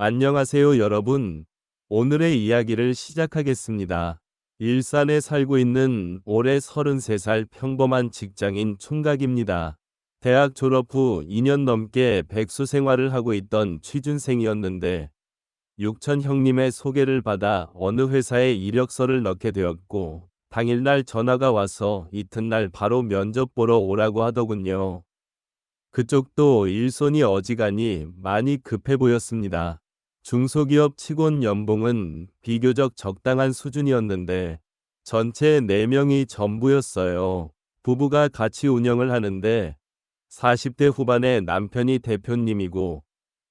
안녕하세요, 여러분. 오늘의 이야기를 시작하겠습니다. 일산에 살고 있는 올해 33살 평범한 직장인 총각입니다. 대학 졸업 후 2년 넘게 백수 생활을 하고 있던 취준생이었는데, 육천 형님의 소개를 받아 어느 회사에 이력서를 넣게 되었고, 당일날 전화가 와서 이튿날 바로 면접 보러 오라고 하더군요. 그쪽도 일손이 어지간히 많이 급해 보였습니다. 중소기업 치곤 연봉은 비교적 적당한 수준이었는데 전체 4명이 전부였어요. 부부가 같이 운영을 하는데 40대 후반의 남편이 대표님이고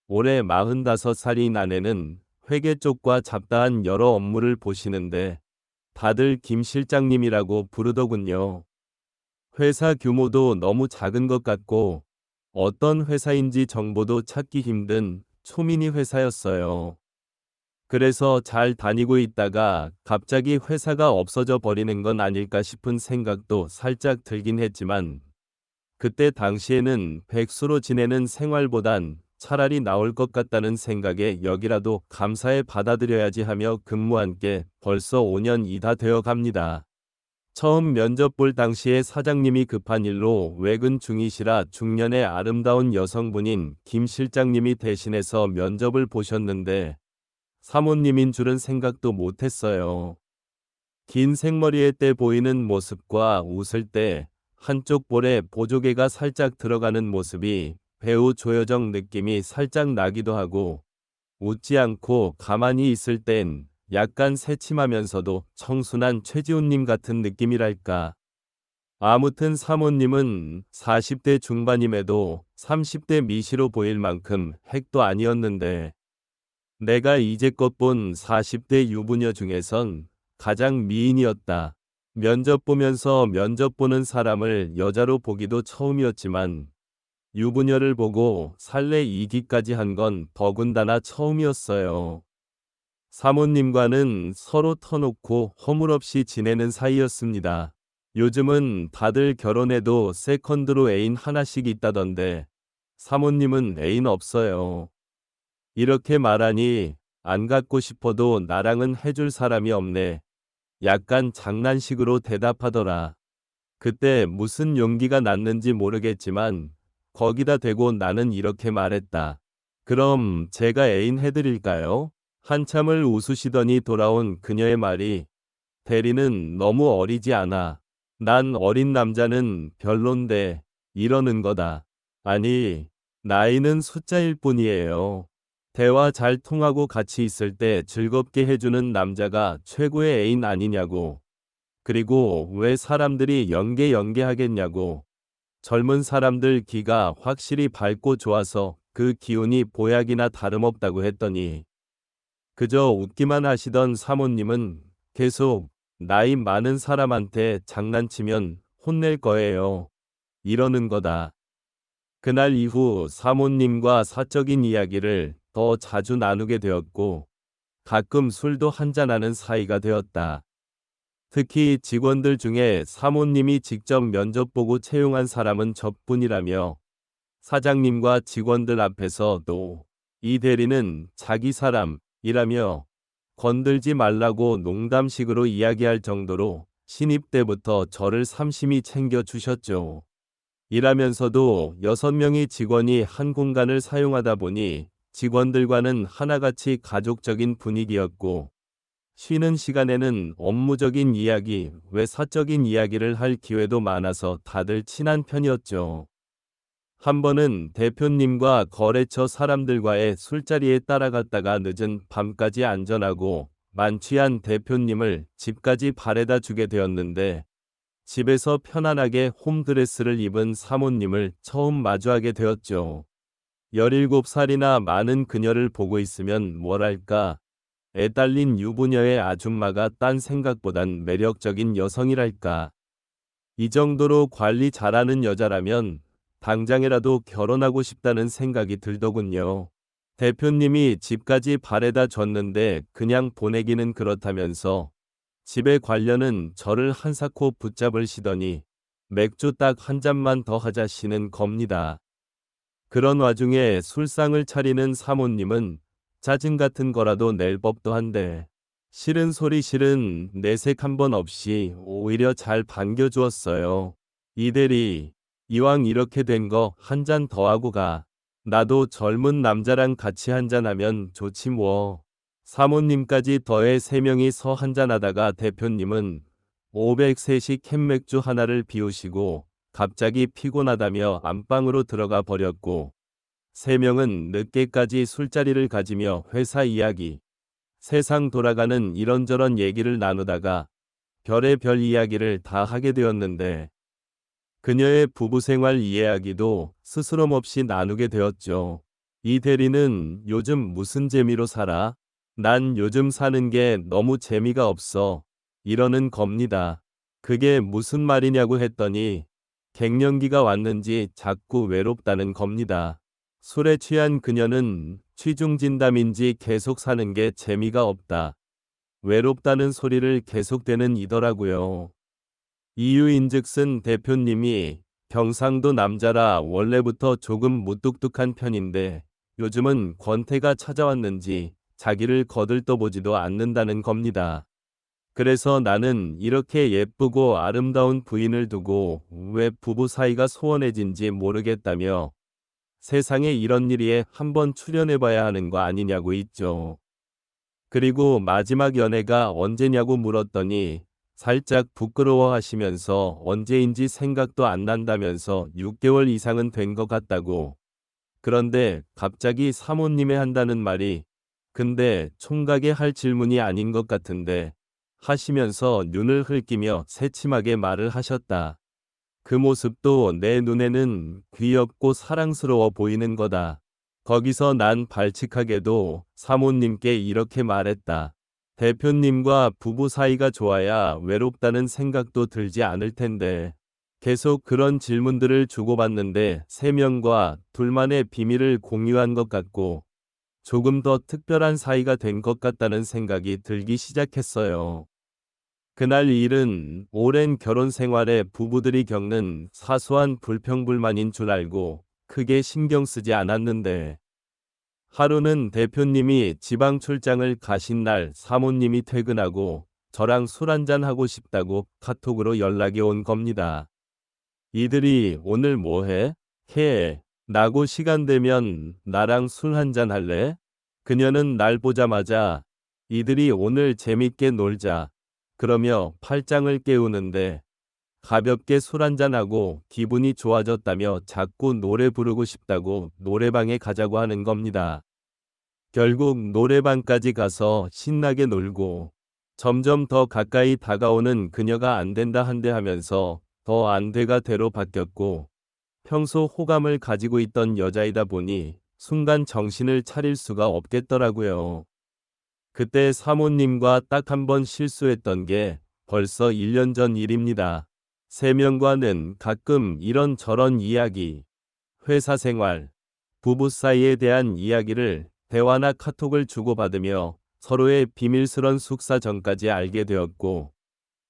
올해 45살인 아내는 회계 쪽과 잡다한 여러 업무를 보시는데 다들 김 실장님이라고 부르더군요. 회사 규모도 너무 작은 것 같고 어떤 회사인지 정보도 찾기 힘든 초미니 회사였어요. 그래서 잘 다니고 있다가 갑자기 회사가 없어져 버리는 건 아닐까 싶은 생각도 살짝 들긴 했지만 그때 당시에는 백수로 지내는 생활보단 차라리 나을 것 같다는 생각에 여기라도 감사해 받아들여야지 하며 근무한 게 벌써 5년이 다 되어 갑니다. 처음 면접 볼 당시에 사장님이 급한 일로 외근 중이시라 중년의 아름다운 여성분인 김 실장님이 대신해서 면접을 보셨는데 사모님인 줄은 생각도 못했어요. 긴 생머리에 때 보이는 모습과 웃을 때 한쪽 볼에 보조개가 살짝 들어가는 모습이 배우 조여정 느낌이 살짝 나기도 하고 웃지 않고 가만히 있을 땐 약간 새침하면서도 청순한 최지훈님 같은 느낌이랄까. 아무튼 사모님은 40대 중반임에도 30대 미시로 보일 만큼 핵도 아니었는데 내가 이제껏 본 40대 유부녀 중에선 가장 미인이었다. 면접 보면서 면접 보는 사람을 여자로 보기도 처음이었지만 유부녀를 보고 살래이기까지 한 건 더군다나 처음이었어요. 사모님과는 서로 터놓고 허물없이 지내는 사이였습니다. 요즘은 다들 결혼해도 세컨드로 애인 하나씩 있다던데 사모님은 애인 없어요. 이렇게 말하니 안 갖고 싶어도 나랑은 해줄 사람이 없네. 약간 장난식으로 대답하더라. 그때 무슨 용기가 났는지 모르겠지만 거기다 대고 나는 이렇게 말했다. 그럼 제가 애인 해드릴까요? 한참을 웃으시더니 돌아온 그녀의 말이 대리는 너무 어리지 않아. 난 어린 남자는 별론데 이러는 거다. 아니, 나이는 숫자일 뿐이에요. 대화 잘 통하고 같이 있을 때 즐겁게 해주는 남자가 최고의 애인 아니냐고. 그리고 왜 사람들이 연계하겠냐고. 젊은 사람들 기가 확실히 밝고 좋아서 그 기운이 보약이나 다름없다고 했더니 그저 웃기만 하시던 사모님은 계속 나이 많은 사람한테 장난치면 혼낼 거예요. 이러는 거다. 그날 이후 사모님과 사적인 이야기를 더 자주 나누게 되었고 가끔 술도 한잔하는 사이가 되었다. 특히 직원들 중에 사모님이 직접 면접 보고 채용한 사람은 저뿐이라며 사장님과 직원들 앞에서도 이 대리는 자기 사람이라며 건들지 말라고 농담식으로 이야기할 정도로 신입 때부터 저를 삼심히 챙겨주셨죠. 일하면서도 6명의 직원이 한 공간을 사용하다 보니 직원들과는 하나같이 가족적인 분위기였고 쉬는 시간에는 업무적인 이야기, 외 사적인 이야기를 할 기회도 많아서 다들 친한 편이었죠. 한 번은 대표님과 거래처 사람들과의 술자리에 따라갔다가 늦은 밤까지 안전하고 만취한 대표님을 집까지 바래다 주게 되었는데 집에서 편안하게 홈드레스를 입은 사모님을 처음 마주하게 되었죠. 17살이나 많은 그녀를 보고 있으면 뭐랄까 애딸린 유부녀의 아줌마가 딴 생각보단 매력적인 여성이랄까. 이 정도로 관리 잘하는 여자라면 당장이라도 결혼하고 싶다는 생각이 들더군요. 대표님이 집까지 바래다 줬는데 그냥 보내기는 그렇다면서 집에 관련은 저를 한사코 붙잡으시더니 맥주 딱 한 잔만 더 하자시는 겁니다. 그런 와중에 술상을 차리는 사모님은 짜증 같은 거라도 낼 법도 한데. 싫은 소리 싫은 내색 한 번 없이 오히려 잘 반겨주었어요. 이 대리, 이왕 이렇게 된 거 한 잔 더 하고 가. 나도 젊은 남자랑 같이 한잔하면 좋지 뭐. 사모님까지 더해 3명이서 한잔하다가 대표님은 500cc 캔맥주 하나를 비우시고 갑자기 피곤하다며 안방으로 들어가 버렸고 3명은 늦게까지 술자리를 가지며 회사 이야기, 세상 돌아가는 이런저런 얘기를 나누다가 별의별 이야기를 다 하게 되었는데 그녀의 부부 생활 이야기도 스스럼 없이 나누게 되었죠. 이 대리는 요즘 무슨 재미로 살아? 난 요즘 사는 게 너무 재미가 없어. 이러는 겁니다. 그게 무슨 말이냐고 했더니 갱년기가 왔는지 자꾸 외롭다는 겁니다. 술에 취한 그녀는 취중진담인지 계속 사는 게 재미가 없다. 외롭다는 소리를 계속대는 이더라고요. 이유인즉슨 대표님이 경상도 남자라 원래부터 조금 무뚝뚝한 편인데 요즘은 권태가 찾아왔는지 자기를 거들떠보지도 않는다는 겁니다. 그래서 나는 이렇게 예쁘고 아름다운 부인을 두고 왜 부부 사이가 소원해진지 모르겠다며 세상에 이런 일이 한번 출연해봐야 하는 거 아니냐고 있죠. 그리고 마지막 연애가 언제냐고 물었더니 살짝 부끄러워하시면서 언제인지 생각도 안 난다면서 6개월 이상은 된 것 같다고. 그런데 갑자기 사모님의 한다는 말이 근데 총각에 할 질문이 아닌 것 같은데 하시면서 눈을 흘기며 새침하게 말을 하셨다. 그 모습도 내 눈에는 귀엽고 사랑스러워 보이는 거다. 거기서 난 발칙하게도 사모님께 이렇게 말했다. 대표님과 부부 사이가 좋아야 외롭다는 생각도 들지 않을 텐데. 계속 그런 질문들을 주고받는데 3명과 둘만의 비밀을 공유한 것 같고 조금 더 특별한 사이가 된 것 같다는 생각이 들기 시작했어요. 그날 일은 오랜 결혼 생활에 부부들이 겪는 사소한 불평불만인 줄 알고 크게 신경 쓰지 않았는데 하루는 대표님이 지방 출장을 가신 날 사모님이 퇴근하고 저랑 술 한잔 하고 싶다고 카톡으로 연락이 온 겁니다. 이들이 오늘 뭐 해? 해. 나고 시간 되면 나랑 술 한잔 할래? 그녀는 날 보자마자 이들이 오늘 재밌게 놀자. 그러며 팔짱을 깨우는데 가볍게 술 한잔하고 기분이 좋아졌다며 자꾸 노래 부르고 싶다고 노래방에 가자고 하는 겁니다. 결국 노래방까지 가서 신나게 놀고 점점 더 가까이 다가오는 그녀가 안 된다 한대 하면서 더 안 돼가 대로 바뀌었고 평소 호감을 가지고 있던 여자이다 보니 순간 정신을 차릴 수가 없겠더라고요. 그때 사모님과 딱 한 번 실수했던 게 벌써 1년 전 일입니다. 3명과는 가끔 이런저런 이야기, 회사 생활, 부부 사이에 대한 이야기를 대화나 카톡을 주고받으며 서로의 비밀스런 숙사전까지 알게 되었고,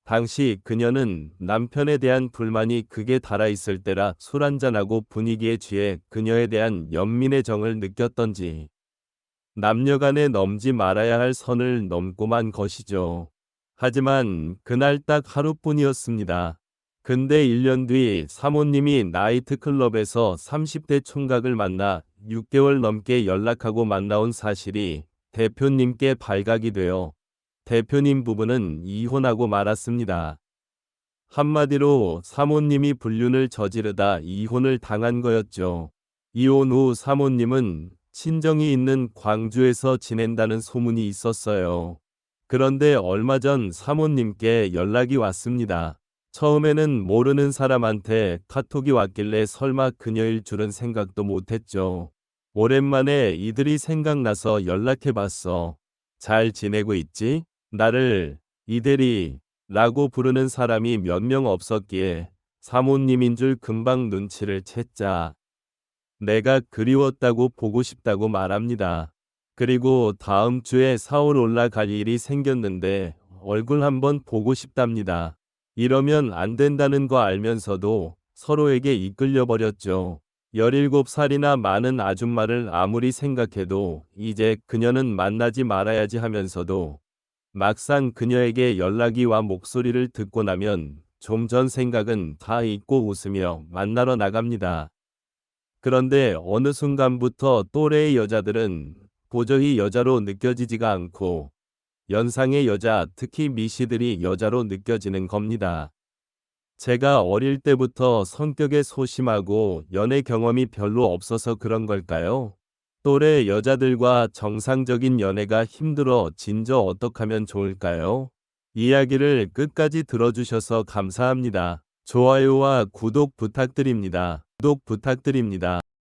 당시 그녀는 남편에 대한 불만이 극에 달아있을 때라 술 한잔하고 분위기에 취해 그녀에 대한 연민의 정을 느꼈던지, 남녀간에 넘지 말아야 할 선을 넘고만 것이죠. 하지만 그날 딱 하루뿐이었습니다. 근데 1년 뒤 사모님이 나이트클럽에서 30대 총각을 만나 6개월 넘게 연락하고 만나온 사실이 대표님께 발각이 되어 대표님 부부는 이혼하고 말았습니다. 한마디로 사모님이 불륜을 저지르다 이혼을 당한 거였죠. 이혼 후 사모님은 친정이 있는 광주에서 지낸다는 소문이 있었어요. 그런데 얼마 전 사모님께 연락이 왔습니다. 처음에는 모르는 사람한테 카톡이 왔길래 설마 그녀일 줄은 생각도 못했죠. 오랜만에 이들이 생각나서 연락해봤어. 잘 지내고 있지? 나를 이대리 라고 부르는 사람이 몇 명 없었기에 사모님인 줄 금방 눈치를 챘자. 내가 그리웠다고 보고 싶다고 말합니다. 그리고 다음 주에 서울 올라갈 일이 생겼는데 얼굴 한번 보고 싶답니다. 이러면 안 된다는 거 알면서도 서로에게 이끌려 버렸죠. 17살이나 많은 아줌마를 아무리 생각해도 이제 그녀는 만나지 말아야지 하면서도 막상 그녀에게 연락이 와 목소리를 듣고 나면 좀 전 생각은 다 잊고 웃으며 만나러 나갑니다. 그런데 어느 순간부터 또래의 여자들은 도저히 여자로 느껴지지가 않고 연상의 여자, 특히 미시들이 여자로 느껴지는 겁니다. 제가 어릴 때부터 성격에 소심하고 연애 경험이 별로 없어서 그런 걸까요? 또래 여자들과 정상적인 연애가 힘들어 진저 어떡하면 좋을까요? 이야기를 끝까지 들어주셔서 감사합니다. 좋아요와 구독 부탁드립니다. 구독 부탁드립니다.